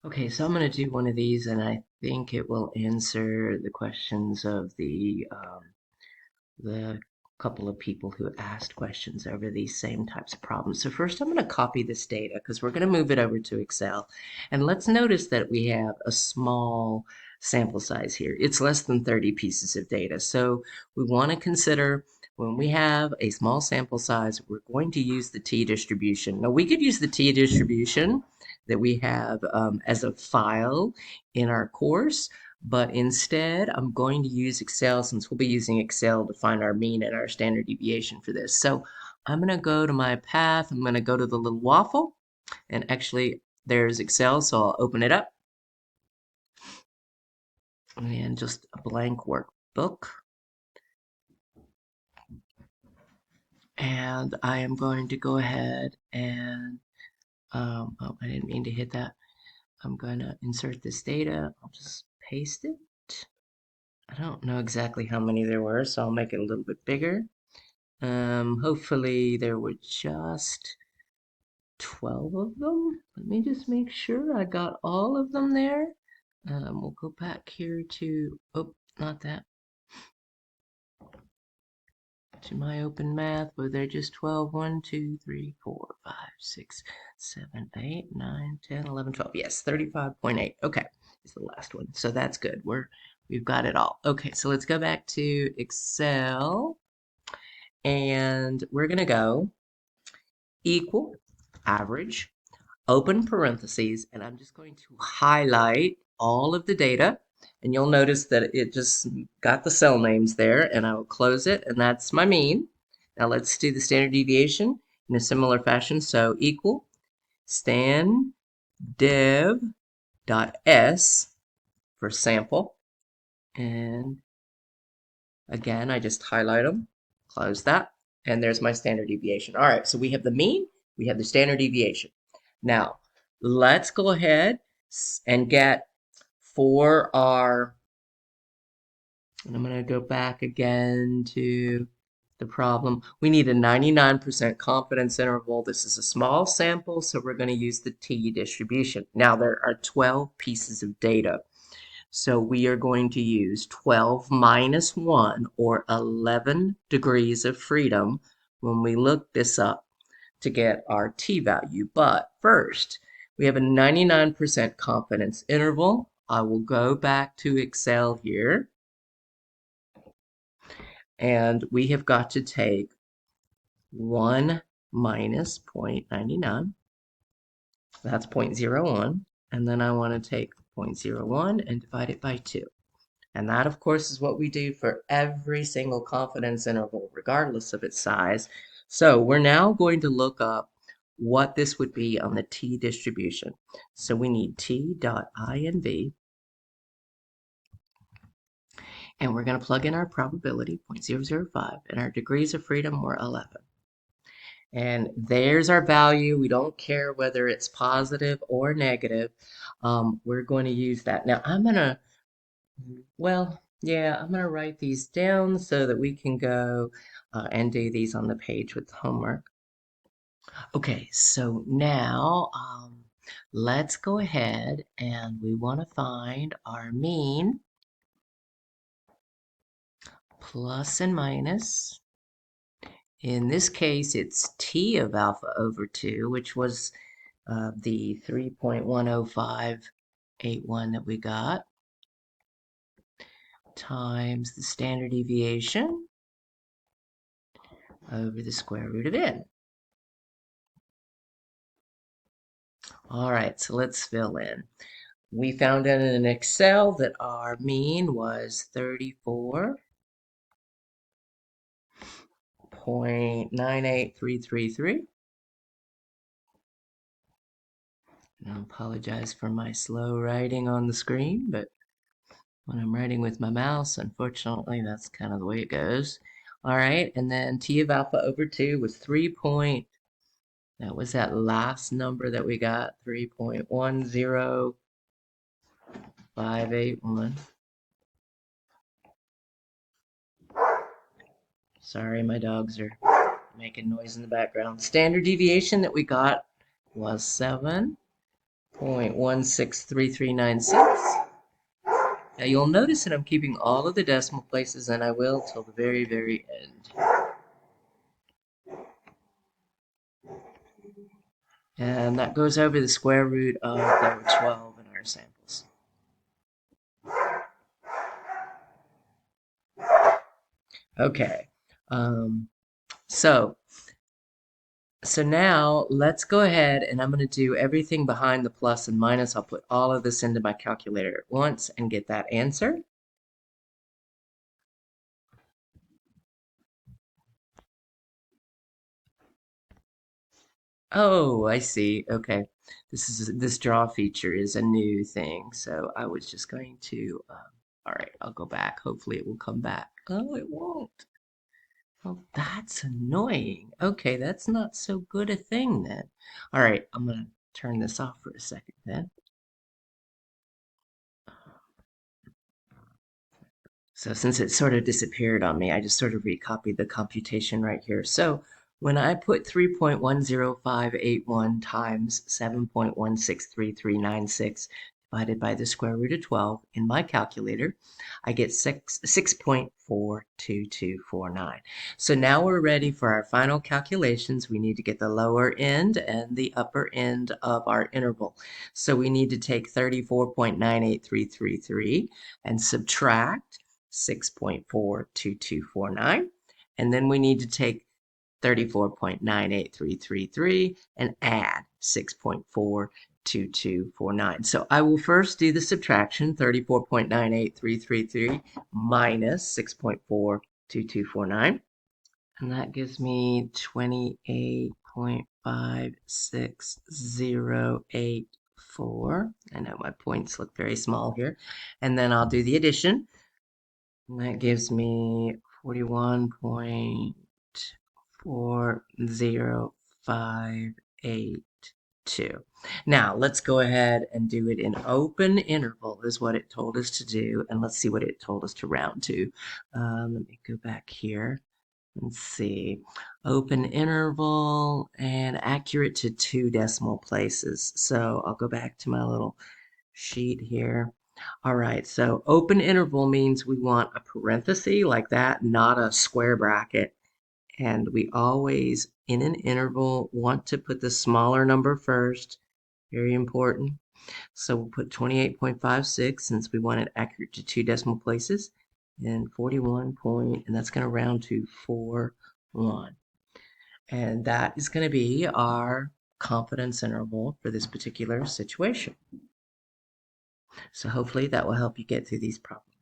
Okay, so I'm going to do one of these, and I think it will answer the questions of the couple of people who asked questions over these same types of problems. So first, I'm going to copy this data because we're going to move it over to Excel, and let's notice that we have a small sample size here. It's less than 30 pieces of data, so we want to consider when we have a small sample size, we're going to use the t-distribution. Now, we could use the t-distribution that we have as a file in our course, but instead I'm going to use Excel since we'll be using Excel to find our mean and our standard deviation for this. So I'm going to go to my path, I'm going to go to the little waffle, and actually there's Excel, so I'll open it up, and just a blank workbook. And I am going to go ahead and, oh, I didn't mean to hit that. I'm going to insert this data. I'll just paste it. I don't know exactly how many there were, so I'll make it a little bit bigger. Hopefully there were just 12 of them. Let me just make sure I got all of them there. We'll go back here to, oh, not that, to my open math. Were there just 12? 1, 2, 3, 4, 5, 6, 7, 8, 9, 10, 11, 12. Yes, 35.8. Okay, is the last one. So that's good. We've got it all. Okay, so let's go back to Excel, and we're gonna go equal average, open parentheses, and I'm just going to highlight all of the data. And you'll notice that it just got the cell names there, and I will close it, and that's my mean. Now let's do the standard deviation in a similar fashion. So equal stand dev dot s for sample. And again, I just highlight them, close that, and there's my standard deviation. All right, so we have the mean, we have the standard deviation. Now, let's go ahead and get for our, and I'm going to go back again to the problem. We need a 99% confidence interval. This is a small sample, so we're going to use the t-distribution. Now, there are 12 pieces of data. So we are going to use 12 minus 1, or 11 degrees of freedom, when we look this up to get our t-value. But first, we have a 99% confidence interval. I will go back to Excel here, and we have got to take 1 minus 0.99. That's 0.01. And then I want to take 0.01 and divide it by 2. And that, of course, is what we do for every single confidence interval, regardless of its size. So we're now going to look up what this would be on the t-distribution. So we need t.inv, and we're going to plug in our probability, 0.005, and our degrees of freedom were 11. And there's our value. We don't care whether it's positive or negative. We're going to use that. Now, I'm going to write these down so that we can go and do these on the page with homework. Okay, so now let's go ahead and we want to find our mean, plus and minus. In this case, it's t of alpha over 2, which was the 3.10581 that we got, times the standard deviation over the square root of n. All right, so let's fill in. We found out in Excel that our mean was 34.98333. I apologize for my slow writing on the screen, but when I'm writing with my mouse, unfortunately, that's kind of the way it goes. All right, and then t of alpha over 2 was 3. That was that last number that we got, 3.10581. Sorry, my dogs are making noise in the background. Standard deviation that we got was 7. 0.163396. Now you'll notice that I'm keeping all of the decimal places, and I will till the very, very end. And that goes over the square root of the 12 in our samples. Okay, um, so now let's go ahead and I'm going to do everything behind the plus and minus. I'll put all of this into my calculator at once and get that answer. Oh, I see. Okay. This draw feature is a new thing. So I was just going to all right, I'll go back. Hopefully it will come back. Oh, it won't. Oh, that's annoying. Okay, that's not so good a thing then. All right, I'm gonna turn this off for a second then. So since it sort of disappeared on me, I just sort of recopied the computation right here. So when I put 3.10581 times 7.163396 divided by the square root of 12 in my calculator, I get 6.42249. So now we're ready for our final calculations. We need to get the lower end and the upper end of our interval. So we need to take 34.98333 and subtract 6.42249. And then we need to take 34.98333 and add 6.42249. So I will first do the subtraction, 34.98333 minus 6.42249. And that gives me 28.56084. I know my points look very small here. And then I'll do the addition. And that gives me 41.40582. Now, let's go ahead and do it in open interval is what it told us to do. And let's see what it told us to round to. Let me go back here. Let's see. Open interval and accurate to 2 decimal places. So I'll go back to my little sheet here. All right, so open interval means we want a parenthesis like that, not a square bracket. And we always, in an interval, want to put the smaller number first. Very important. So we'll put 28.56 since we want it accurate to 2 decimal places. And 41 point, and that's going to round to 41. And that is going to be our confidence interval for this particular situation. So hopefully that will help you get through these problems.